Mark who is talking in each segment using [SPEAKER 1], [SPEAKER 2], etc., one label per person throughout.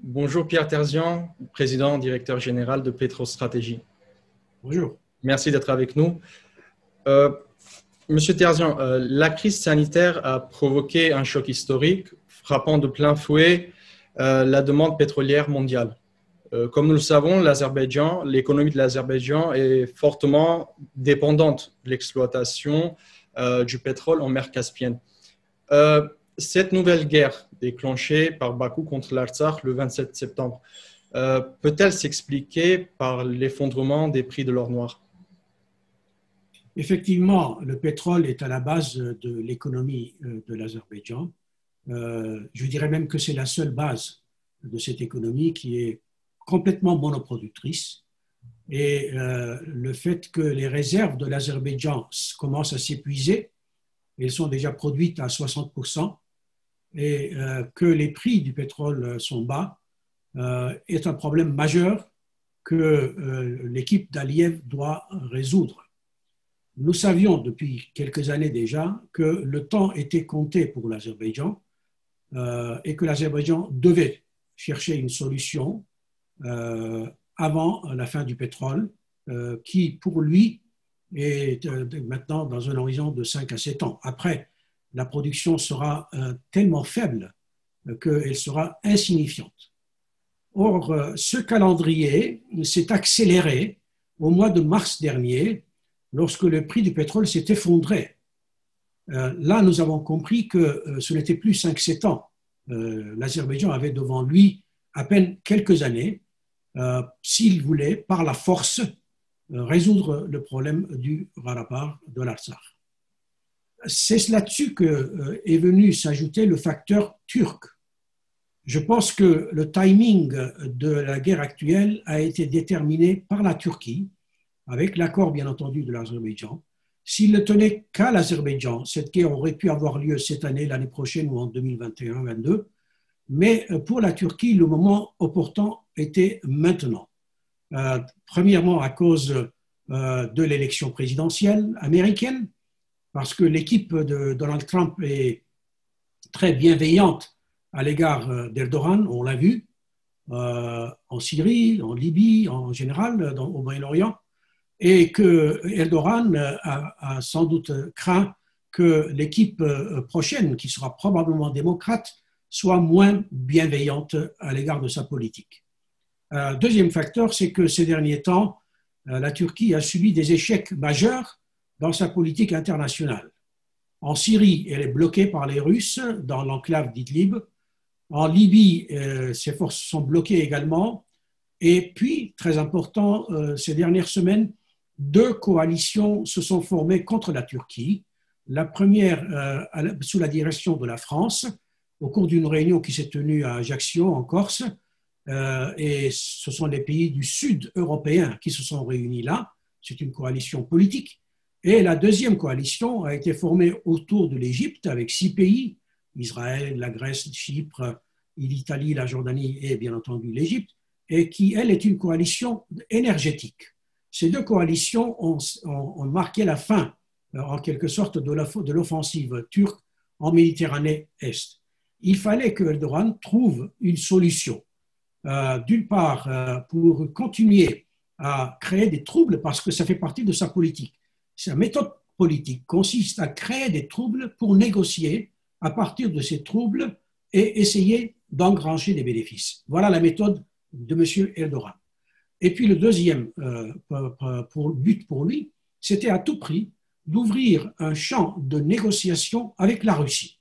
[SPEAKER 1] Bonjour Pierre Terzian, président, directeur général de Pétrostratégie.
[SPEAKER 2] Bonjour.
[SPEAKER 1] Merci d'être avec nous. Monsieur Terzian, la crise sanitaire a provoqué un choc historique frappant de plein fouet la demande pétrolière mondiale. Comme nous le savons, l'économie de l'Azerbaïdjan est fortement dépendante de l'exploitation du pétrole en mer Caspienne. Cette nouvelle guerre déclenchée par Bakou contre l'Artsakh le 27 septembre peut-elle s'expliquer par l'effondrement des prix de l'or noir?
[SPEAKER 2] Effectivement, le pétrole est à la base de l'économie de l'Azerbaïdjan. Je dirais même que c'est la seule base de cette économie qui est complètement monoproductrice. Et le fait que les réserves de l'Azerbaïdjan commencent à s'épuiser, elles sont déjà produites à 60%, et que les prix du pétrole sont bas, est un problème majeur que l'équipe d'Aliyev doit résoudre. Nous savions depuis quelques années déjà que le temps était compté pour l'Azerbaïdjan et que l'Azerbaïdjan devait chercher une solution avant la fin du pétrole, qui pour lui est maintenant dans un horizon de 5 à 7 ans. Après, la production sera tellement faible qu'elle sera insignifiante. Or, ce calendrier s'est accéléré au mois de mars dernier, lorsque le prix du pétrole s'est effondré. Là, nous avons compris que ce n'était plus 5-7 ans. L'Azerbaïdjan avait devant lui à peine quelques années, s'il voulait, par la force, résoudre le problème du Karabakh de l'Artsakh. C'est là-dessus qu'est venu s'ajouter le facteur turc. Je pense que le timing de la guerre actuelle a été déterminé par la Turquie, avec l'accord bien entendu de l'Azerbaïdjan. S'il ne tenait qu'à l'Azerbaïdjan, cette guerre aurait pu avoir lieu cette année, l'année prochaine ou en 2021-2022, mais pour la Turquie, le moment opportun était maintenant. Premièrement, à cause de l'élection présidentielle américaine, parce que l'équipe de Donald Trump est très bienveillante à l'égard d'Erdogan, on l'a vu, en Syrie, en Libye, en général, au Moyen-Orient, et que Erdogan a sans doute craint que l'équipe prochaine, qui sera probablement démocrate, soit moins bienveillante à l'égard de sa politique. Deuxième facteur, c'est que ces derniers temps, la Turquie a subi des échecs majeurs dans sa politique internationale. En Syrie, elle est bloquée par les Russes dans l'enclave d'Idlib. En Libye, ses forces sont bloquées également. Et puis, très important, ces dernières semaines, 2 coalitions se sont formées contre la Turquie. La première sous la direction de la France, au cours d'une réunion qui s'est tenue à Ajaccio, en Corse, et ce sont les pays du sud européen qui se sont réunis là. C'est une coalition politique. Et la deuxième coalition a été formée autour de l'Égypte avec 6 pays, Israël, la Grèce, Chypre, l'Italie, la Jordanie et bien entendu l'Égypte, et qui, elle, est une coalition énergétique. Ces 2 coalitions ont marqué la fin, en quelque sorte, de l'offensive turque en Méditerranée Est. Il fallait que Erdogan trouve une solution. D'une part, pour continuer à créer des troubles, parce que ça fait partie de sa politique. Sa méthode politique consiste à créer des troubles pour négocier à partir de ces troubles et essayer d'engranger des bénéfices. Voilà la méthode de M. Erdogan. Et puis le deuxième but pour lui, c'était à tout prix d'ouvrir un champ de négociation avec la Russie.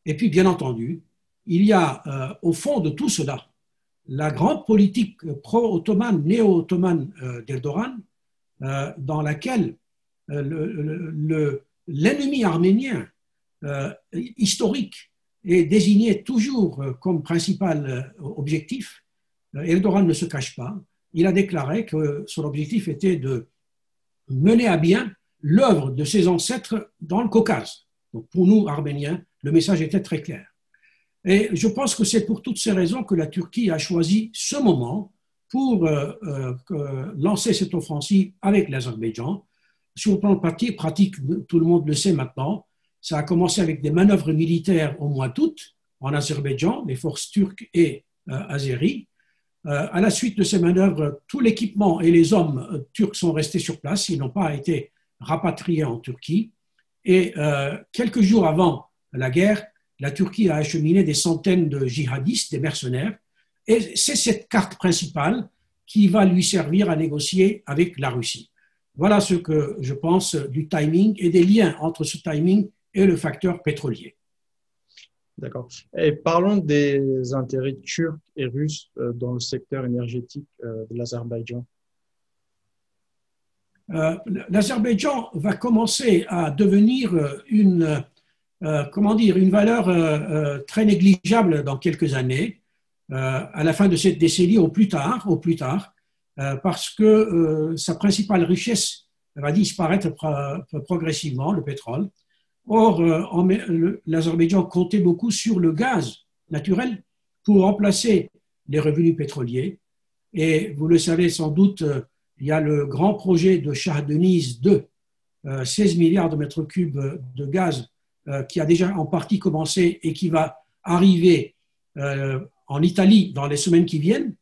[SPEAKER 2] Et puis, bien entendu, il y a au fond de tout cela la grande politique pro-ottomane, néo-ottomane d'Erdogan, dans laquelle l'ennemi arménien historique est désigné toujours comme principal objectif. Erdogan ne se cache pas. Il a déclaré que son objectif était de mener à bien l'œuvre de ses ancêtres dans le Caucase. Donc pour nous, Arméniens, le message était très clair. Et je pense que c'est pour toutes ces raisons que la Turquie a choisi ce moment pour lancer cette offensive avec l'Azerbaïdjan. Sur le plan pratique, tout le monde le sait maintenant, ça a commencé avec des manœuvres militaires au mois d'août en Azerbaïdjan. Les forces turques et azéri. À la suite de ces manœuvres, tout l'équipement et les hommes turcs sont restés sur place, ils n'ont pas été rapatriés en Turquie. Et quelques jours avant la guerre, la Turquie a acheminé des centaines de djihadistes, des mercenaires, et c'est cette carte principale qui va lui servir à négocier avec la Russie. Voilà ce que je pense du timing et des liens entre ce timing et le facteur pétrolier.
[SPEAKER 1] D'accord. Et parlons des intérêts turcs et russes dans le secteur énergétique de l'Azerbaïdjan.
[SPEAKER 2] L'Azerbaïdjan va commencer à devenir une valeur très négligeable dans quelques années, à la fin de cette décennie au plus tard, parce que sa principale richesse va disparaître progressivement, le pétrole. Or, l'Azerbaïdjan comptait beaucoup sur le gaz naturel pour remplacer les revenus pétroliers. Et vous le savez sans doute, il y a le grand projet de Shah Deniz 2, 16 milliards de mètres cubes de gaz qui a déjà en partie commencé et qui va arriver en Italie dans les semaines qui viennent.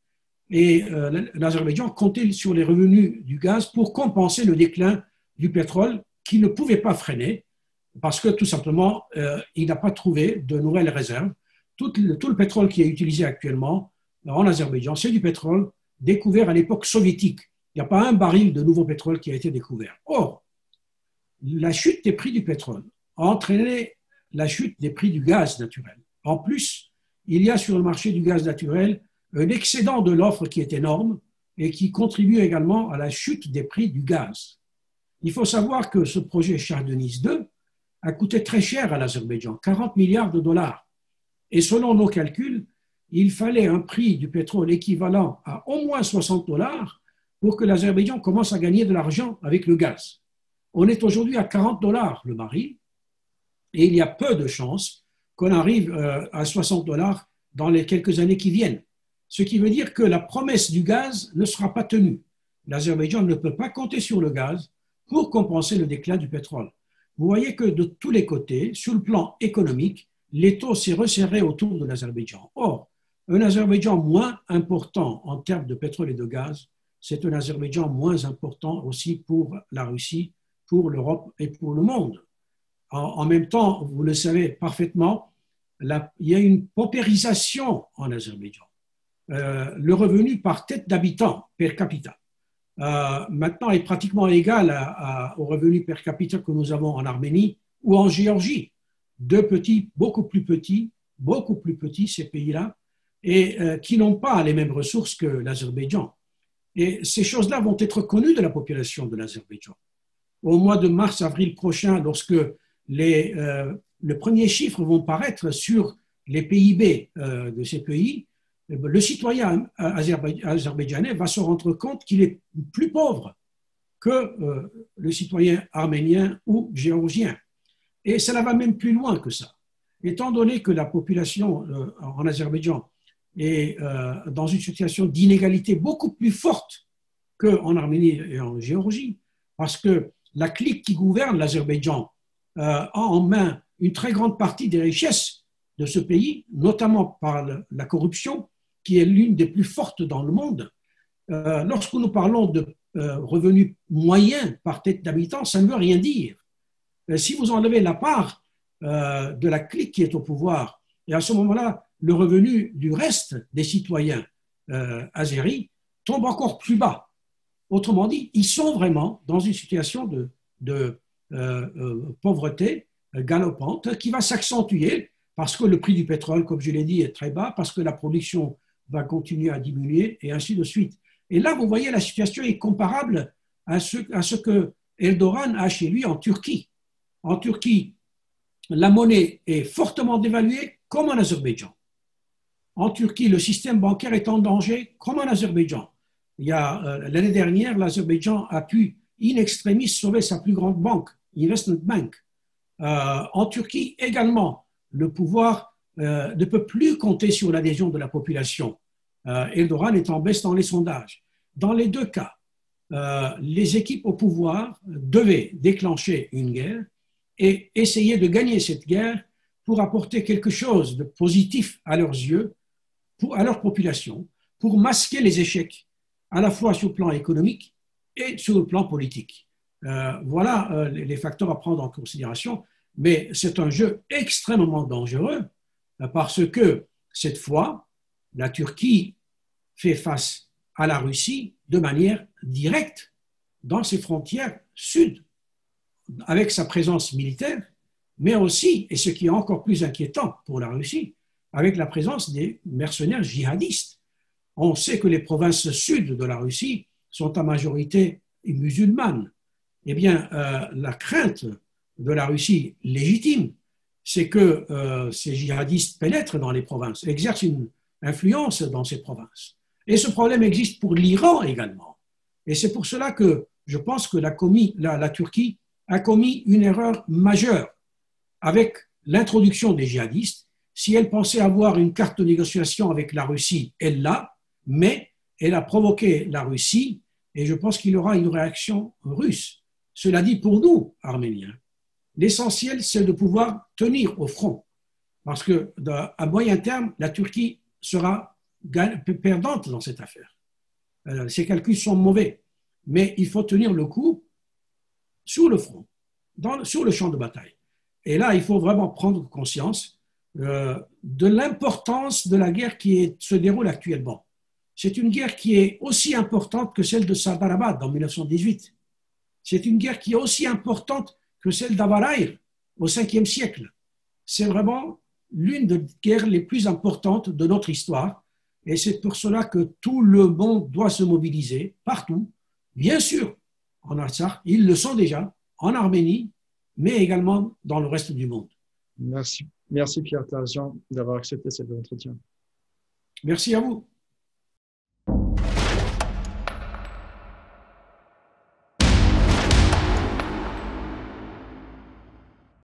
[SPEAKER 2] Et l'Azerbaïdjan comptait sur les revenus du gaz pour compenser le déclin du pétrole qu'il ne pouvait pas freiner parce que tout simplement, il n'a pas trouvé de nouvelles réserves. Tout le pétrole qui est utilisé actuellement en Azerbaïdjan, c'est du pétrole découvert à l'époque soviétique. Il n'y a pas un baril de nouveau pétrole qui a été découvert. Or, la chute des prix du pétrole a entraîné la chute des prix du gaz naturel. En plus, il y a sur le marché du gaz naturel un excédent de l'offre qui est énorme et qui contribue également à la chute des prix du gaz. Il faut savoir que ce projet Shah Deniz 2 a coûté très cher à l'Azerbaïdjan, 40 milliards de dollars. Et selon nos calculs, il fallait un prix du pétrole équivalent à au moins 60 dollars pour que l'Azerbaïdjan commence à gagner de l'argent avec le gaz. On est aujourd'hui à 40 dollars le baril et il y a peu de chances qu'on arrive à 60 dollars dans les quelques années qui viennent. Ce qui veut dire que la promesse du gaz ne sera pas tenue. L'Azerbaïdjan ne peut pas compter sur le gaz pour compenser le déclin du pétrole. Vous voyez que de tous les côtés, sur le plan économique, l'étau s'est resserré autour de l'Azerbaïdjan. Or, un Azerbaïdjan moins important en termes de pétrole et de gaz, c'est un Azerbaïdjan moins important aussi pour la Russie, pour l'Europe et pour le monde. En même temps, vous le savez parfaitement, il y a une paupérisation en Azerbaïdjan. Le revenu par tête d'habitant per capita maintenant est pratiquement égal au revenu per capita que nous avons en Arménie ou en Géorgie. Deux petits, beaucoup plus petits, ces pays-là, et qui n'ont pas les mêmes ressources que l'Azerbaïdjan. Et ces choses-là vont être connues de la population de l'Azerbaïdjan. Au mois de mars-avril prochain, lorsque les premiers chiffres vont paraître sur les PIB de ces pays, le citoyen azerbaïdjanais va se rendre compte qu'il est plus pauvre que le citoyen arménien ou géorgien. Et cela va même plus loin que ça. Étant donné que la population en Azerbaïdjan est dans une situation d'inégalité beaucoup plus forte qu'en Arménie et en Géorgie, parce que la clique qui gouverne l'Azerbaïdjan a en main une très grande partie des richesses de ce pays, notamment par la corruption, qui est l'une des plus fortes dans le monde. Lorsque nous parlons de revenus moyens par tête d'habitant, ça ne veut rien dire. Si vous enlevez la part de la clique qui est au pouvoir, et à ce moment-là, le revenu du reste des citoyens azéris tombe encore plus bas. Autrement dit, ils sont vraiment dans une situation de pauvreté galopante qui va s'accentuer parce que le prix du pétrole, comme je l'ai dit, est très bas, parce que la production va continuer à diminuer et ainsi de suite. Et là, vous voyez, la situation est comparable à ce que Erdogan a chez lui en Turquie. En Turquie, la monnaie est fortement dévaluée comme en Azerbaïdjan. En Turquie, le système bancaire est en danger comme en Azerbaïdjan. L'année dernière, l'Azerbaïdjan a pu in extremis sauver sa plus grande banque, Investment Bank. En Turquie également, le pouvoir ne peut plus compter sur l'adhésion de la population. Erdogan est en baisse dans les sondages. Dans les deux cas, les équipes au pouvoir devaient déclencher une guerre et essayer de gagner cette guerre pour apporter quelque chose de positif à leurs yeux à leur population pour masquer les échecs, à la fois sur le plan économique et sur le plan politique. Voilà les facteurs à prendre en considération, mais c'est un jeu extrêmement dangereux parce que cette fois, la Turquie fait face à la Russie de manière directe dans ses frontières sud, avec sa présence militaire, mais aussi, et ce qui est encore plus inquiétant pour la Russie, avec la présence des mercenaires djihadistes. On sait que les provinces sud de la Russie sont à majorité musulmanes. Eh bien, la crainte de la Russie légitime, c'est que ces djihadistes pénètrent dans les provinces, exercent une influence dans ces provinces. Et ce problème existe pour l'Iran également. Et c'est pour cela que je pense que la Turquie a commis une erreur majeure avec l'introduction des djihadistes. Si elle pensait avoir une carte de négociation avec la Russie, elle l'a, mais elle a provoqué la Russie et je pense qu'il y aura une réaction russe. Cela dit, pour nous, Arméniens, l'essentiel, c'est de pouvoir tenir au front. Parce qu'à moyen terme, la Turquie sera perdante dans cette affaire. Ses calculs sont mauvais. Mais il faut tenir le coup sur le front, sur le champ de bataille. Et là, il faut vraiment prendre conscience de l'importance de la guerre qui se déroule actuellement. C'est une guerre qui est aussi importante que celle de Sabarabad en 1918. C'est une guerre qui est aussi importante que celle d'Avaraïr au 5e siècle. C'est vraiment l'une des guerres les plus importantes de notre histoire. Et c'est pour cela que tout le monde doit se mobiliser partout. Bien sûr, en Artsakh, ils le sont déjà, en Arménie, mais également dans le reste du monde.
[SPEAKER 1] Merci. Merci Pierre Tarzian d'avoir accepté cet entretien.
[SPEAKER 2] Merci à vous.